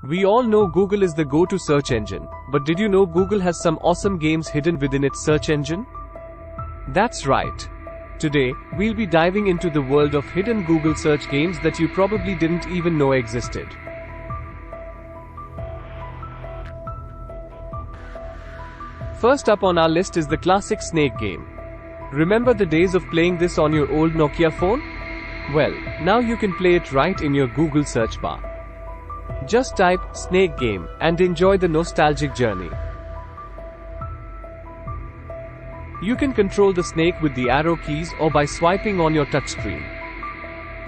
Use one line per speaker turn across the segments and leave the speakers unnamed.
We all know Google is the go-to search engine, but did you know Google has some awesome games hidden within its search engine? That's right. Today, we'll be diving into the world of hidden Google search games that you probably didn't even know existed. First up on our list is the classic snake game. Remember the days of playing this on your old Nokia phone? Well, now you can play it right in your Google search bar. Just type "snake game" and enjoy the nostalgic journey. You can control the snake with the arrow keys or by swiping on your touchscreen.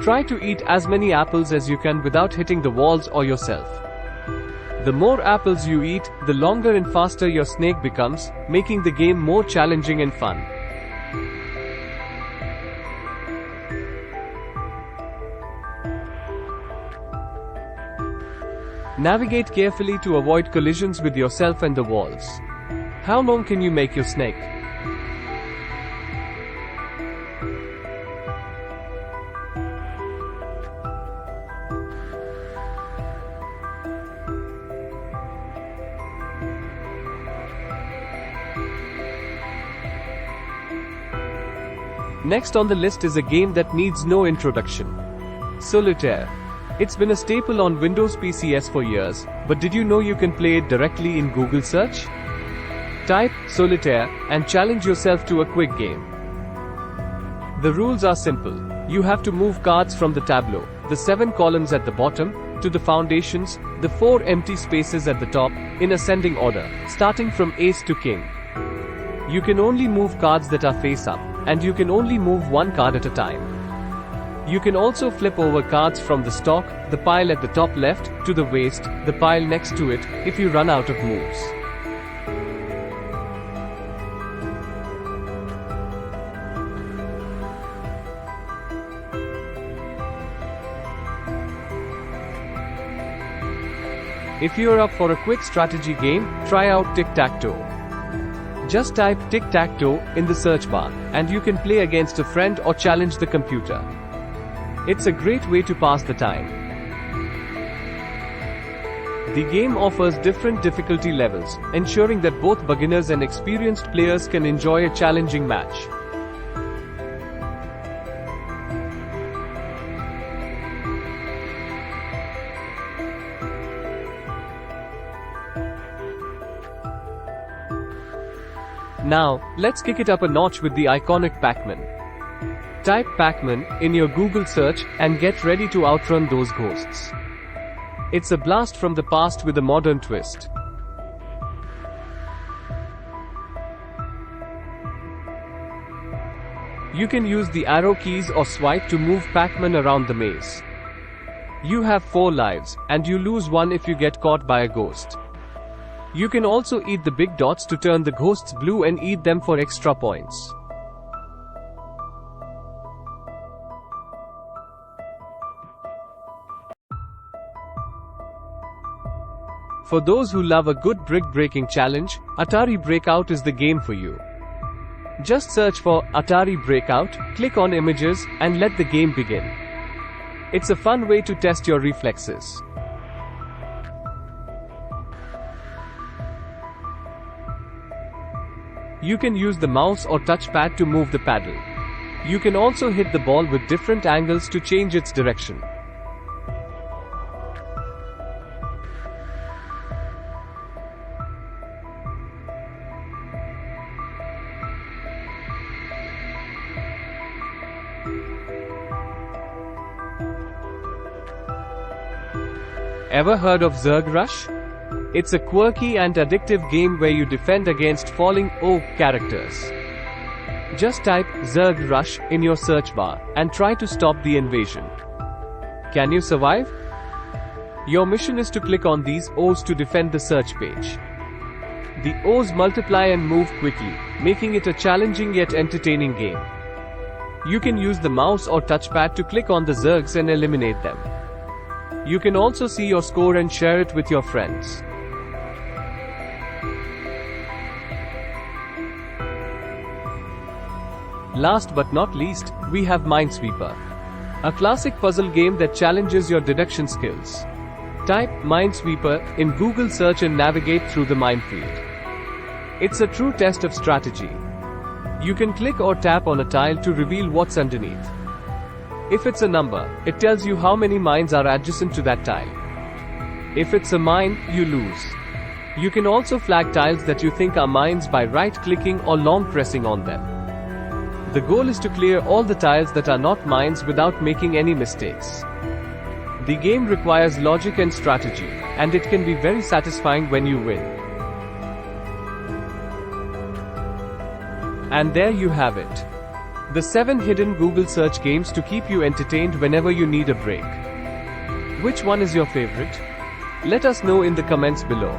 Try to eat as many apples as you can without hitting the walls or yourself. The more apples you eat, the longer and faster your snake becomes, making the game more challenging and fun. Navigate carefully to avoid collisions with yourself and the walls. How long can you make your snake? Next on the list is a game that needs no introduction. Solitaire. It's been a staple on Windows PCs for years, but did you know you can play it directly in Google search? Type "Solitaire" and challenge yourself to a quick game. The rules are simple. You have to move cards from the tableau, the 7 columns at the bottom, to the foundations, the 4 empty spaces at the top, in ascending order, starting from ace to king. You can only move cards that are face up, and you can only move one card at a time. You can also flip over cards from the stock, the pile at the top left, to the waste, the pile next to it, if you run out of moves. If you're up for a quick strategy game, try out Tic Tac Toe. Just type "Tic Tac Toe" in the search bar, and you can play against a friend or challenge the computer. It's a great way to pass the time. The game offers different difficulty levels, ensuring that both beginners and experienced players can enjoy a challenging match. Now, let's kick it up a notch with the iconic PacMan. Type PacMan in your Google search and get ready to outrun those ghosts. It's a blast from the past with a modern twist. You can use the arrow keys or swipe to move PacMan around the maze. You have 4 lives, and you lose 1 if you get caught by a ghost. You can also eat the big dots to turn the ghosts blue and eat them for extra points. For those who love a good brick-breaking challenge, Atari Breakout is the game for you. Just search for Atari Breakout, click on images, and let the game begin. It's a fun way to test your reflexes. You can use the mouse or touchpad to move the paddle. You can also hit the ball with different angles to change its direction. Ever heard of Zerg Rush? It's a quirky and addictive game where you defend against falling characters. Just type Zerg Rush in your search bar and try to stop the invasion. Can you survive? Your mission is to click on these O's to defend the search page. The O's multiply and move quickly, making it a challenging yet entertaining game. You can use the mouse or touchpad to click on the Zergs and eliminate them. You can also see your score and share it with your friends. Last but not least, we have Minesweeper, a classic puzzle game that challenges your deduction skills. Type Minesweeper in Google search and navigate through the minefield. It's a true test of strategy. You can click or tap on a tile to reveal what's underneath. If it's a number, it tells you how many mines are adjacent to that tile. If it's a mine, you lose. You can also flag tiles that you think are mines by right-clicking or long pressing on them. The goal is to clear all the tiles that are not mines without making any mistakes. The game requires logic and strategy, and it can be very satisfying when you win. And there you have it. The 7 hidden Google search games to keep you entertained whenever you need a break. Which one is your favorite? Let us know in the comments below.